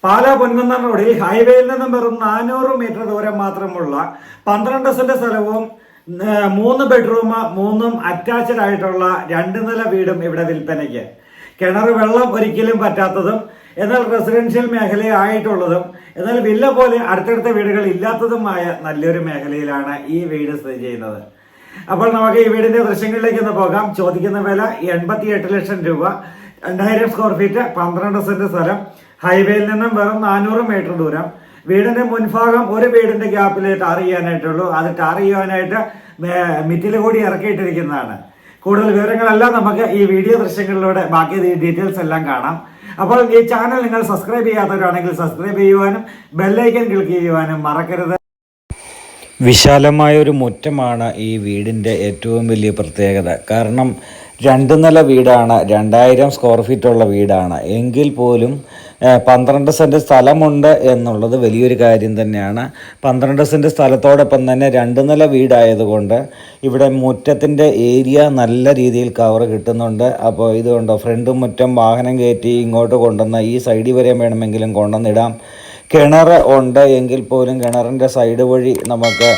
പാലാ പൊൻകുന്നം റോഡിൽ ഹൈവേയിൽ നിന്നും വെറും 400 മീറ്റർ ദൂരം മാത്രമുള്ള 12 സെന്റ് സ്ഥലവും 3 ബെഡ്റൂം 3 അറ്റാച്ച്ഡ് ആയിട്ടുള്ള 2 നില വീടും ഇവിടെ വിൽപ്പനയ്ക്ക്. കിണർ വെള്ളം ഒരിക്കലും പറ്റാത്തതും എന്നാൽ റെസിഡൻഷ്യൽ മേഖലയായിട്ടുള്ളതും എന്നാൽ വില്ല പോലെ അടുത്തടുത്ത വീടുകൾ ഇല്ലാത്തതുമായ നല്ലൊരു മേഖലയിലാണ് ഈ വീട് സ്ഥിതി ചെയ്യുന്നത്. അപ്പോൾ നമുക്ക് ഈ വീടിന്റെ ദൃശ്യങ്ങളിലേക്ക് ഒന്ന് പോകാം. ചോദിക്കുന്ന വില 88 ലക്ഷം രൂപ, 2000 സ്ക്വയർ ഫീറ്റ്, 12 സെന്റ് സ്ഥലം, ഹൈവേയിൽ നിന്നും വെറും 400 മീറ്റർ ദൂരം. വീടിന്റെ മുൻഭാഗം ഒരു വീടിന്റെ ഗ്യാപ്പിൽ ടാർ ചെയ്യാനായിട്ടുള്ളൂ. അത് ടാർ ചെയ്യാനായിട്ട് മിറ്റിൽ കൂടി ഇറക്കിയിട്ടിരിക്കുന്നതാണ്. കൂടുതൽ വിവരങ്ങളെല്ലാം നമുക്ക് ഈ വീഡിയോ ദൃശ്യങ്ങളിലൂടെ ബാക്കി ഡീറ്റെയിൽസ് എല്ലാം കാണാം. അപ്പോൾ ഈ ചാനൽ നിങ്ങൾ സബ്സ്ക്രൈബ് ചെയ്യാത്തവരാണെങ്കിൽ സബ്സ്ക്രൈബ് ചെയ്യുവാനും ബെല്ലൈക്കൻ ക്ലിക്ക് ചെയ്യുവാനും മറക്കരുത്. വിശാലമായ ഒരു മുറ്റമാണ് ഈ വീടിൻ്റെ ഏറ്റവും വലിയ പ്രത്യേകത. കാരണം 2 നില വീടാണ്, 2000 സ്ക്വയർ ഫീറ്റുള്ള വീടാണ്. എങ്കിൽ പോലും 12 സെൻറ്റ് സ്ഥലമുണ്ട് എന്നുള്ളത് വലിയൊരു കാര്യം തന്നെയാണ്. 12 സെൻറ്റ് സ്ഥലത്തോടൊപ്പം തന്നെ 2 നില വീടായതുകൊണ്ട് ഇവിടെ മുറ്റത്തിൻ്റെ ഏരിയ നല്ല രീതിയിൽ കവർ കിട്ടുന്നുണ്ട്. അപ്പോൾ ഇതുകൊണ്ടോ ഫ്രണ്ട് മുറ്റം വാഹനം കയറ്റി ഇങ്ങോട്ട് കൊണ്ടുവന്ന് ഈ സൈഡിൽ വരെ വേണമെങ്കിലും കൊണ്ടുവന്നിടാം. കിണർ ഉണ്ട് എങ്കിൽ പോലും കിണറിൻ്റെ സൈഡ് വഴി നമുക്ക്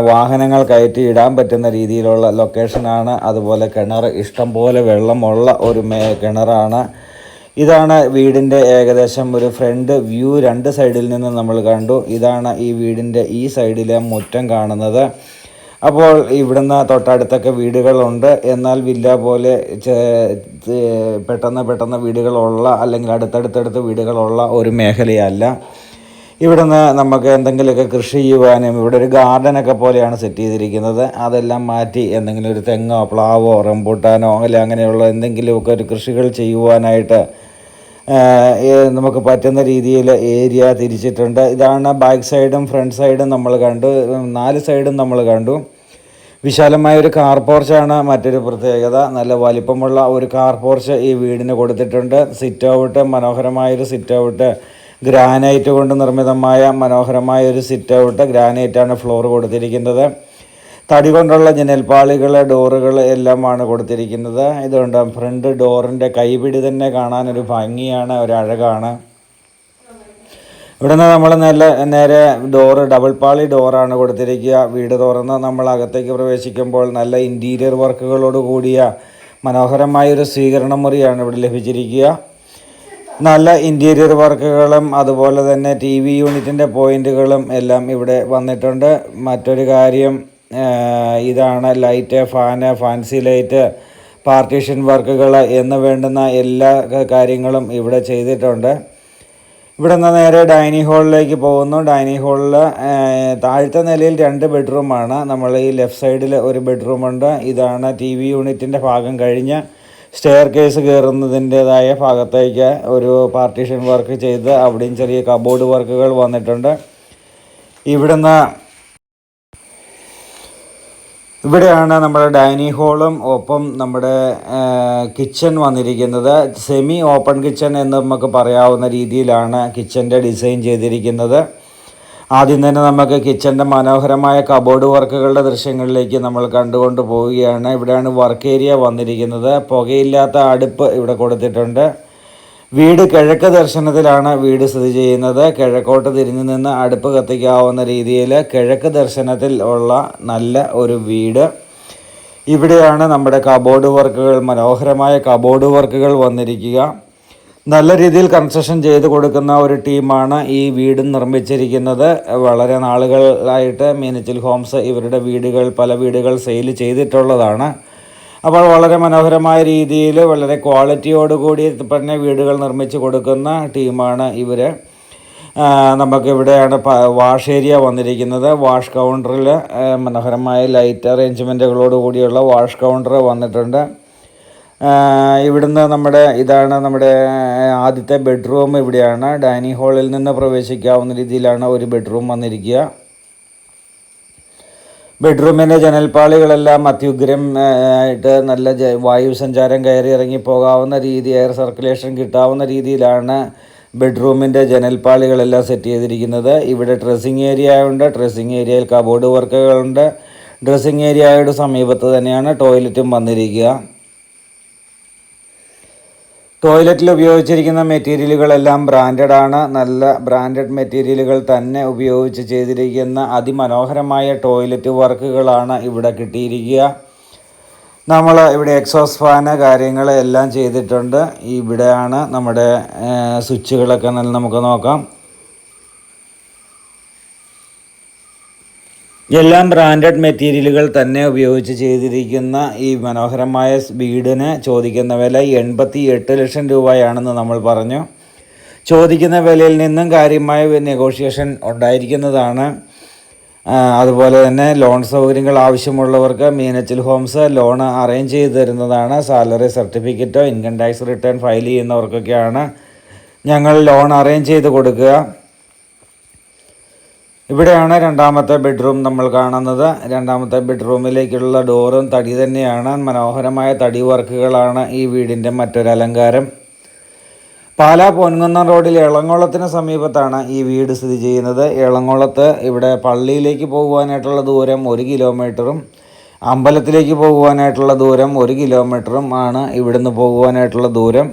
വാഹനങ്ങൾ കയറ്റി ഇടാൻ പറ്റുന്ന രീതിയിലുള്ള ലൊക്കേഷനാണ്. അതുപോലെ കിണർ ഇഷ്ടം പോലെ വെള്ളമുള്ള ഒരു കിണറാണ്. ഇതാണ് വീടിൻ്റെ ഏകദേശം ഒരു ഫ്രണ്ട് വ്യൂ. 2 സൈഡിൽ നിന്ന് നമ്മൾ കണ്ടു. ഇതാണ് ഈ വീടിൻ്റെ ഈ സൈഡിലെ മുറ്റം കാണുന്നത്. അപ്പോൾ ഇവിടുന്ന് തൊട്ടടുത്തൊക്കെ വീടുകളുണ്ട്. എന്നാൽ വില്ല പോലെ പെട്ടെന്ന് വീടുകളുള്ള അല്ലെങ്കിൽ അടുത്തടുത്തടുത്ത് വീടുകളുള്ള ഒരു മേഖലയല്ല. ഇവിടുന്ന് നമുക്ക് എന്തെങ്കിലുമൊക്കെ കൃഷി ചെയ്യുവാനും ഇവിടെ ഒരു ഗാർഡനൊക്കെ പോലെയാണ് സെറ്റ് ചെയ്തിരിക്കുന്നത്. അതെല്ലാം മാറ്റി എന്തെങ്കിലും ഒരു തെങ്ങോ പ്ലാവോ റംബൂട്ടാനോ അങ്ങനെയുള്ള എന്തെങ്കിലുമൊക്കെ ഒരു കൃഷികൾ ചെയ്യുവാനായിട്ട് നമുക്ക് പറ്റുന്ന രീതിയിൽ ഏരിയ തിരിച്ചിട്ടുണ്ട്. ഇതാണ് ബാക്ക് സൈഡും ഫ്രണ്ട് സൈഡും നമ്മൾ കണ്ടു, 4 സൈഡും നമ്മൾ കണ്ടു. വിശാലമായ ഒരു കാർ പോർച്ചാണ് മറ്റൊരു പ്രത്യേകത. നല്ല വലിപ്പമുള്ള ഒരു കാർ പോർച്ച് ഈ വീടിന് കൊടുത്തിട്ടുണ്ട്. സിറ്റ് ഔട്ട്, മനോഹരമായൊരു സിറ്റ് ഔട്ട്, ഗ്രാനൈറ്റ് കൊണ്ട് നിർമ്മിതമായ മനോഹരമായൊരു സിറ്റ് ഔട്ട്. ഗ്രാനൈറ്റാണ് ഫ്ലോർ കൊടുത്തിരിക്കുന്നത്. തടി കൊണ്ടുള്ള ജനൽപ്പാളികൾ, ഡോറുകൾ എല്ലാമാണ് കൊടുത്തിരിക്കുന്നത്. ഇതുകൊണ്ട് ഫ്രണ്ട് ഡോറിൻ്റെ കൈപിടി തന്നെ കാണാനൊരു ഭംഗിയാണ്, ഒരു അഴകാണ്. ഇവിടുന്ന് നമ്മൾ നേരെ ഡോറ് ഡബിൾ പാളി ഡോറാണ് കൊടുത്തിരിക്കുക. വീട് തുറന്ന് നമ്മൾ അകത്തേക്ക് പ്രവേശിക്കുമ്പോൾ നല്ല ഇൻറ്റീരിയർ വർക്കുകളോട് കൂടിയ മനോഹരമായൊരു സ്വീകരണ മുറിയാണ് ഇവിടെ ലഭിച്ചിരിക്കുക. നല്ല ഇൻറ്റീരിയർ വർക്കുകളും അതുപോലെ തന്നെ TV യൂണിറ്റിൻ്റെ പോയിൻറ്റുകളും എല്ലാം ഇവിടെ വന്നിട്ടുണ്ട്. മറ്റൊരു കാര്യം ഇതാണ് ലൈറ്റ്, ഫാൻസി ലൈറ്റ്, പാർട്ടീഷൻ വർക്കുകൾ എന്ന് വേണ്ടുന്ന എല്ലാ കാര്യങ്ങളും ഇവിടെ ചെയ്തിട്ടുണ്ട്. ഇവിടെ നിന്ന് നേരെ ഡൈനിങ് ഹാളിലേക്ക് പോകുന്നു. ഡൈനിങ് ഹാളിൽ താഴത്തെ നിലയിൽ 2 ബെഡ്റൂമാണ്. നമ്മൾ ഈ ലെഫ്റ്റ് സൈഡിൽ ഒരു ബെഡ്റൂമുണ്ട്. ഇതാണ് TV യൂണിറ്റിൻ്റെ ഭാഗം കഴിഞ്ഞ് സ്റ്റെയർ കേസ് കയറുന്നതിൻ്റേതായ ഭാഗത്തേക്ക് ഒരു പാർട്ടീഷൻ വർക്ക് ചെയ്ത് അവിടെയും ചെറിയ കബോർഡ് വർക്കുകൾ വന്നിട്ടുണ്ട്. ഇവിടെയാണ് നമ്മുടെ ഡൈനിങ് ഹാളും ഒപ്പം നമ്മുടെ കിച്ചൺ വന്നിരിക്കുന്നത്. സെമി ഓപ്പൺ കിച്ചൺ എന്ന് നമുക്ക് പറയാവുന്ന രീതിയിലാണ് കിച്ചൻ്റെ ഡിസൈൻ ചെയ്തിരിക്കുന്നത്. ആദ്യം തന്നെ നമുക്ക് കിച്ചൻ്റെ മനോഹരമായ കബോർഡ് വർക്കുകളുടെ ദൃശ്യങ്ങളിലേക്ക് നമ്മൾ കണ്ടുകൊണ്ട് പോവുകയാണ്. ഇവിടെയാണ് വർക്ക് ഏരിയ വന്നിരിക്കുന്നത്. പുകയില്ലാത്ത അടുപ്പ് ഇവിടെ കൊടുത്തിട്ടുണ്ട്. വീട് കിഴക്ക് ദർശനത്തിലാണ് വീട് സ്ഥിതി ചെയ്യുന്നത്. കിഴക്കോട്ട് തിരിഞ്ഞു നിന്ന് അടുപ്പ് കത്തിക്കാവുന്ന രീതിയിൽ കിഴക്ക് ദർശനത്തിൽ ഉള്ള നല്ല ഒരു വീട്. ഇവിടെയാണ് നമ്മുടെ കബോർഡ് വർക്കുകൾ, മനോഹരമായ കബോർഡ് വർക്കുകൾ വന്നിരിക്കുക. നല്ല രീതിയിൽ കൺസ്ട്രക്ഷൻ ചെയ്ത് കൊടുക്കുന്ന ഒരു ടീമാണ് ഈ വീട് നിർമ്മിച്ചിരിക്കുന്നത്. വളരെ നാളുകളായിട്ട് മീനച്ചിൽ ഹോംസ് ഇവരുടെ പല വീടുകൾ സെയിൽ ചെയ്തിട്ടുള്ളതാണ്. അപ്പോൾ വളരെ മനോഹരമായ രീതിയിൽ വളരെ ക്വാളിറ്റിയോടുകൂടി തന്നെ വീടുകൾ നിർമ്മിച്ച് കൊടുക്കുന്ന ടീമാണ് ഇവർ. നമുക്കിവിടെയാണ് വാഷ് ഏരിയ വന്നിരിക്കുന്നത്. വാഷ് കൗണ്ടറിൽ മനോഹരമായ ലൈറ്റ് അറേഞ്ച്മെൻറ്റുകളോട് കൂടിയുള്ള വാഷ് കൗണ്ടർ വന്നിട്ടുണ്ട്. ഇവിടുന്ന് ഇതാണ് നമ്മുടെ ആദ്യത്തെ ബെഡ്റൂം. ഇവിടെയാണ് ഡൈനിങ് ഹാളിൽ നിന്ന് പ്രവേശിക്കാവുന്ന രീതിയിലാണ് ഒരു ബെഡ്റൂം വന്നിരിക്കുക. ബെഡ്റൂമിൻ്റെ ജനൽപ്പാളികളെല്ലാം അത്യുഗ്രം ആയിട്ട് നല്ല വായു സഞ്ചാരം കയറി ഇറങ്ങി പോകാവുന്ന രീതി, എയർ സർക്കുലേഷൻ കിട്ടാവുന്ന രീതിയിലാണ് ബെഡ്റൂമിൻ്റെ ജനൽപ്പാളികളെല്ലാം സെറ്റ് ചെയ്തിരിക്കുന്നത്. ഇവിടെ ഡ്രസ്സിങ് ഏരിയ ഉണ്ട്. ഡ്രസ്സിങ് ഏരിയയിൽ കബോർഡ് വർക്കുകളുണ്ട്. ഡ്രസ്സിങ് ഏരിയയുടെ സമീപത്ത് തന്നെയാണ് ടോയ്ലറ്റും വന്നിരിക്കുക. ടോയ്ലറ്റിൽ ഉപയോഗിച്ചിരിക്കുന്ന മെറ്റീരിയലുകളെല്ലാം ബ്രാൻഡഡ് ആണ്. നല്ല ബ്രാൻഡഡ് മെറ്റീരിയലുകൾ തന്നെ ഉപയോഗിച്ച് ചെയ്തിരിക്കുന്ന അതിമനോഹരമായ ടോയ്ലറ്റ് വർക്കുകളാണ് ഇവിടെ കിട്ടിയിരിക്കുക. നമ്മൾ ഇവിടെ എക്സോസ് ഫാന് കാര്യങ്ങൾ എല്ലാം ചെയ്തിട്ടുണ്ട്. ഇവിടെയാണ് നമ്മുടെ സ്വിച്ചുകളൊക്കെ നമുക്ക് നോക്കാം. എല്ലാം ബ്രാൻഡഡ് മെറ്റീരിയലുകൾ തന്നെ ഉപയോഗിച്ച് ചെയ്തിരിക്കുന്ന ഈ മനോഹരമായ വീടിന് ചോദിക്കുന്ന വില 88 ലക്ഷം രൂപയാണെന്ന് നമ്മൾ പറഞ്ഞു. ചോദിക്കുന്ന വിലയിൽ നിന്നും കാര്യമായ നെഗോഷിയേഷൻ ഉണ്ടായിരിക്കുന്നതാണ്. അതുപോലെ തന്നെ ലോൺ സൗകര്യങ്ങൾ ആവശ്യമുള്ളവർക്ക് മീനച്ചിൽ ഹോംസ് ലോൺ അറേഞ്ച് ചെയ്ത് തരുന്നതാണ്. സാലറി സർട്ടിഫിക്കറ്റോ ഇൻകം ടാക്സ് റിട്ടേൺ ഫയൽ ചെയ്യുന്നവർക്കൊക്കെയാണ് ഞങ്ങൾ ലോൺ അറേഞ്ച് ചെയ്ത് കൊടുക്കുക. ഇവിടെയാണ് രണ്ടാമത്തെ ബെഡ്റൂം നമ്മൾ കാണുന്നത്. രണ്ടാമത്തെ ബെഡ്റൂമിലേക്കുള്ള ഡോറും തടി തന്നെയാണ്. മനോഹരമായ തടി വർക്കുകളാണ് ഈ വീടിൻ്റെ മറ്റൊരു അലങ്കാരം. പാലാ പൊൻകുന്നം റോഡിൽ എളങ്ങോളത്തിന് സമീപത്താണ് ഈ വീട് സ്ഥിതി ചെയ്യുന്നത്. എളങ്ങോളത്ത് ഇവിടെ പള്ളിയിലേക്ക് പോകുവാനായിട്ടുള്ള ദൂരം 1 കിലോമീറ്ററും അമ്പലത്തിലേക്ക് പോകുവാനായിട്ടുള്ള ദൂരം 1 കിലോമീറ്ററും ആണ് ഇവിടുന്ന് പോകുവാനായിട്ടുള്ള ദൂരം.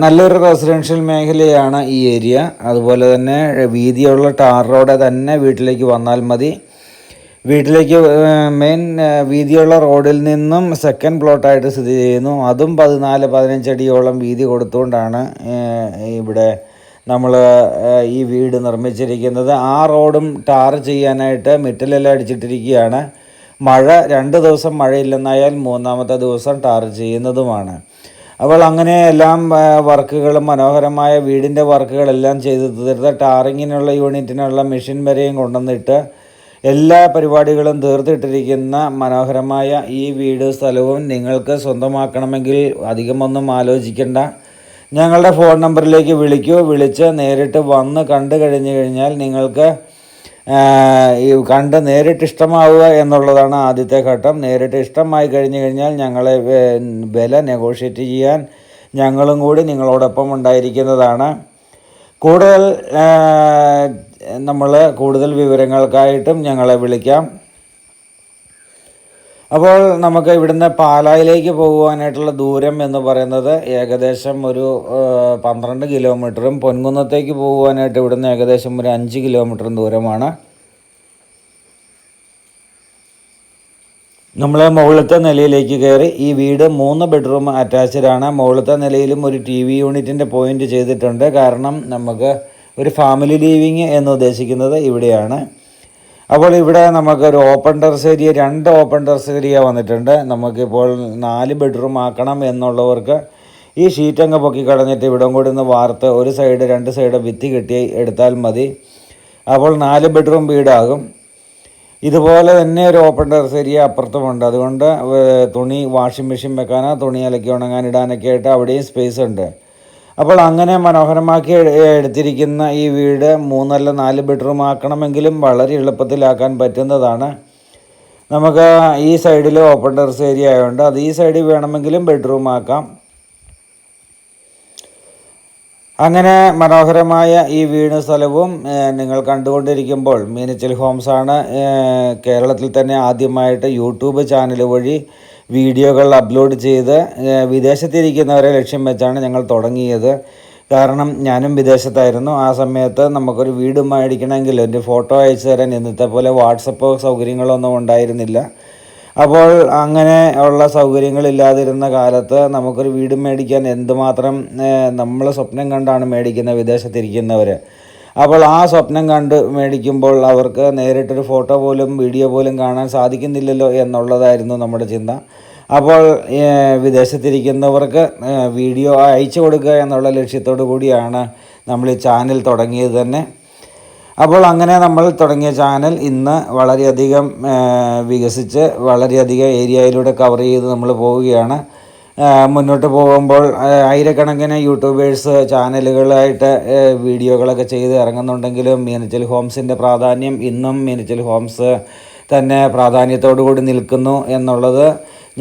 നല്ലൊരു റെസിഡൻഷ്യൽ മേഖലയാണ് ഈ ഏരിയ. അതുപോലെ തന്നെ വീതിയുള്ള ടാർ റോഡ് തന്നെ വീട്ടിലേക്ക് വന്നാൽ മതി. വീട്ടിലേക്ക് മെയിൻ വീതിയുള്ള റോഡിൽ നിന്നും സെക്കൻഡ് പ്ലോട്ടായിട്ട് സ്ഥിതി ചെയ്യുന്നു. അതും 14-15 അടിയോളം വീതി കൊടുത്തുകൊണ്ടാണ് ഇവിടെ നമ്മൾ ഈ വീട് നിർമ്മിച്ചിരിക്കുന്നത്. ആ റോഡും ടാർ ചെയ്യാനായിട്ട് മെറ്റലെല്ലാം അടിച്ചിട്ടിരിക്കുകയാണ്. മഴ 2 ദിവസം മഴയില്ലെന്നായാൽ 3-ാമത്തെ ദിവസം ടാർ ചെയ്യുന്നതുമാണ്. അപ്പോൾ അങ്ങനെ എല്ലാം വർക്കുകളും മനോഹരമായ വീടിൻ്റെ വർക്കുകളെല്ലാം ചെയ്ത് തീർത്ത് ടാറിങ്ങിനുള്ള യൂണിറ്റിനുള്ള മെഷീൻ വരെയും കൊണ്ടുവന്നിട്ട് എല്ലാ പരിപാടികളും തീർത്തിട്ടിരിക്കുന്ന മനോഹരമായ ഈ വീട് സ്ഥലവും നിങ്ങൾക്ക് സ്വന്തമാക്കണമെങ്കിൽ അധികമൊന്നും ആലോചിക്കേണ്ട. ഞങ്ങളുടെ ഫോൺ നമ്പറിലേക്ക് വിളിച്ച് നേരിട്ട് വന്ന് കണ്ടു കഴിഞ്ഞാൽ നിങ്ങൾക്ക് കണ്ട് നേരിട്ട് ഇഷ്ടമാവുക എന്നുള്ളതാണ് ആദ്യത്തെ ഘട്ടം. നേരിട്ട് ഇഷ്ടമായി കഴിഞ്ഞാൽ ഞങ്ങളെ വില നെഗോഷിയേറ്റ് ചെയ്യാൻ ഞങ്ങളും കൂടി നിങ്ങളോടൊപ്പം ഉണ്ടായിരിക്കുന്നതാണ്. കൂടുതൽ വിവരങ്ങൾക്കായിട്ടും ഞങ്ങളെ വിളിക്കാം. അപ്പോൾ നമുക്ക് ഇവിടുന്ന് പാലായിലേക്ക് പോകുവാനായിട്ടുള്ള ദൂരം എന്ന് പറയുന്നത് ഏകദേശം ഒരു 12 കിലോമീറ്ററും പൊൻകുന്നത്തേക്ക് പോകുവാനായിട്ട് ഇവിടുന്ന് ഏകദേശം ഒരു 5 കിലോമീറ്ററും ദൂരമാണ്. നമ്മൾ മുകളിലത്തെ നിലയിലേക്ക് കയറി. ഈ വീട് 3 ബെഡ്റൂം അറ്റാച്ച്ഡാണ്. മുകളിലത്തെ നിലയിലും ഒരു TV യൂണിറ്റിൻ്റെ പോയിൻ്റ് ചെയ്തിട്ടുണ്ട്. കാരണം നമുക്ക് ഒരു ഫാമിലി ലീവിങ് എന്ന് ഉദ്ദേശിക്കുന്നത് ഇവിടെയാണ്. അപ്പോൾ ഇവിടെ നമുക്കൊരു open terrace area 2 open terrace area വന്നിട്ടുണ്ട്. നമുക്കിപ്പോൾ 4 ബെഡ്റൂം ആക്കണം എന്നുള്ളവർക്ക് ഈ ഷീറ്റ് അങ്ങ് പൊക്കി കളഞ്ഞിട്ട് ഇവിടെ കൂടി ഒന്ന് വാർത്ത് ഒരു സൈഡ് 2 സൈഡ് ഭിത്തി കെട്ടി എടുത്താൽ മതി. അപ്പോൾ 4 ബെഡ്റൂം വീടാകും. ഇതുപോലെ തന്നെ ഒരു ഓപ്പൺ ടെറസ് ഏരിയ അപ്പുറത്തുമുണ്ട്. അതുകൊണ്ട് തുണി വാഷിംഗ് മെഷീൻ വെക്കാനോ തുണി അലക്കി ഉണങ്ങാനിടാനൊക്കെ ആയിട്ട് അവിടെയും സ്പേസ് ഉണ്ട്. അപ്പോൾ അങ്ങനെ മനോഹരമാക്കി എടുത്തിരിക്കുന്ന ഈ വീട് 3 അല്ല 4 ബെഡ്റൂം ആക്കണമെങ്കിലും വളരെ എളുപ്പത്തിലാക്കാൻ പറ്റുന്നതാണ്. നമുക്ക് ഈ സൈഡിൽ ഓപ്പൺ ടെറസ് ഏരിയ ആയതുകൊണ്ട് അത് ഈ സൈഡിൽ വേണമെങ്കിലും ബെഡ്റൂം ആക്കാം. അങ്ങനെ മനോഹരമായ ഈ വീട് സ്ഥലവും നിങ്ങൾ കണ്ടുകൊണ്ടിരിക്കുമ്പോൾ മീനച്ചിൽ ഹോംസാണ് കേരളത്തിൽ തന്നെ ആദ്യമായിട്ട് യൂട്യൂബ് ചാനൽ വഴി വീഡിയോകൾ അപ്ലോഡ് ചെയ്ത് വിദേശത്തിരിക്കുന്നവരെ ലക്ഷ്യം വെച്ചാണ് ഞങ്ങൾ തുടങ്ങിയത്. കാരണം ഞാനും വിദേശത്തായിരുന്നു. ആ സമയത്ത് നമുക്കൊരു വീട് മേടിക്കണമെങ്കിൽ ഒരു ഫോട്ടോ അയച്ചു തരാൻ ഇന്നത്തെ പോലെ വാട്സപ്പോ സൗകര്യങ്ങളൊന്നും ഉണ്ടായിരുന്നില്ല. അപ്പോൾ അങ്ങനെ ഉള്ള സൗകര്യങ്ങളില്ലാതിരുന്ന കാലത്ത് നമുക്കൊരു വീട് മേടിക്കാൻ എന്തുമാത്രം നമ്മൾ സ്വപ്നം കണ്ടാണ് മേടിക്കുന്നത് വിദേശത്തിരിക്കുന്നവർ. അപ്പോൾ ആ സ്വപ്നം കണ്ട് മേടിക്കുമ്പോൾ അവർക്ക് നേരിട്ടൊരു ഫോട്ടോ പോലും വീഡിയോ പോലും കാണാൻ സാധിക്കുന്നില്ലല്ലോ എന്നുള്ളതായിരുന്നു നമ്മുടെ ചിന്ത. അപ്പോൾ വിദേശത്തിരിക്കുന്നവർക്ക് വീഡിയോ അയച്ചു കൊടുക്കുക എന്നുള്ള ലക്ഷ്യത്തോടു കൂടിയാണ് നമ്മൾ ഈ ചാനൽ തുടങ്ങിയത് തന്നെ. അപ്പോൾ അങ്ങനെ നമ്മൾ തുടങ്ങിയ ചാനൽ ഇന്ന് വളരെയധികം വികസിച്ച് വളരെയധികം ഏരിയയിലൂടെ കവർ ചെയ്ത് നമ്മൾ പോവുകയാണ്. മുന്നോട്ട് പോകുമ്പോൾ ആയിരക്കണക്കിന് യൂട്യൂബേഴ്സ് ചാനലുകളായിട്ട് വീഡിയോകളൊക്കെ ചെയ്ത് ഇറങ്ങുന്നുണ്ടെങ്കിലും മീനച്ചിൽ ഹോംസിൻ്റെ പ്രാധാന്യം ഇന്നും മീനച്ചിൽ ഹോംസ് തന്നെ പ്രാധാന്യത്തോടു കൂടി നിൽക്കുന്നു എന്നുള്ളത്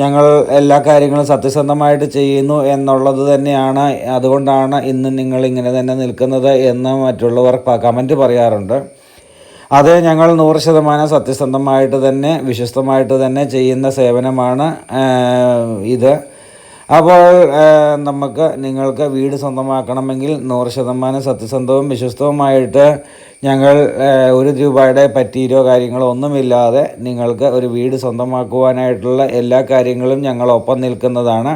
ഞങ്ങൾ എല്ലാ കാര്യങ്ങളും സത്യസന്ധമായിട്ട് ചെയ്യുന്നു എന്നുള്ളത് തന്നെയാണ്. അതുകൊണ്ടാണ് ഇന്ന് നിങ്ങളിങ്ങനെ തന്നെ നിൽക്കുന്നത് എന്ന് മറ്റുള്ളവർ കമൻറ്റ് പറയാറുണ്ട്. അത് ഞങ്ങൾ 100% സത്യസന്ധമായിട്ട് തന്നെ വിശ്വസ്തമായിട്ട് തന്നെ ചെയ്യുന്ന സേവനമാണ് ഇത്. അപ്പോൾ നിങ്ങൾക്ക് വീട് സ്വന്തമാക്കണമെങ്കിൽ 100% സത്യസന്ധവും വിശ്വസ്തവുമായിട്ട് ഞങ്ങൾ 1 രൂപയുടെ പറ്റീരോ കാര്യങ്ങളോ ഒന്നുമില്ലാതെ നിങ്ങൾക്ക് ഒരു വീട് സ്വന്തമാക്കുവാനായിട്ടുള്ള എല്ലാ കാര്യങ്ങളും ഞങ്ങളൊപ്പം നിൽക്കുന്നതാണ്.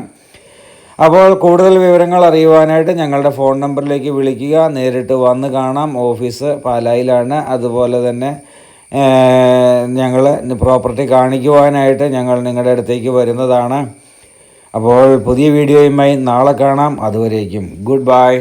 അപ്പോൾ കൂടുതൽ വിവരങ്ങൾ അറിയുവാനായിട്ട് ഞങ്ങളുടെ ഫോൺ നമ്പറിലേക്ക് വിളിക്കുക. നേരിട്ട് വന്ന് കാണാം. ഓഫീസ് പാലായിലാണ്. അതുപോലെ തന്നെ ഞങ്ങൾ പ്രോപ്പർട്ടി കാണിക്കുവാനായിട്ട് ഞങ്ങൾ നിങ്ങളുടെ അടുത്തേക്ക് വരുന്നതാണ്. അപ്പോൾ പുതിയ വീഡിയോയുമായി നാളെ കാണാം. അതുവരേക്കും ഗുഡ് ബൈ.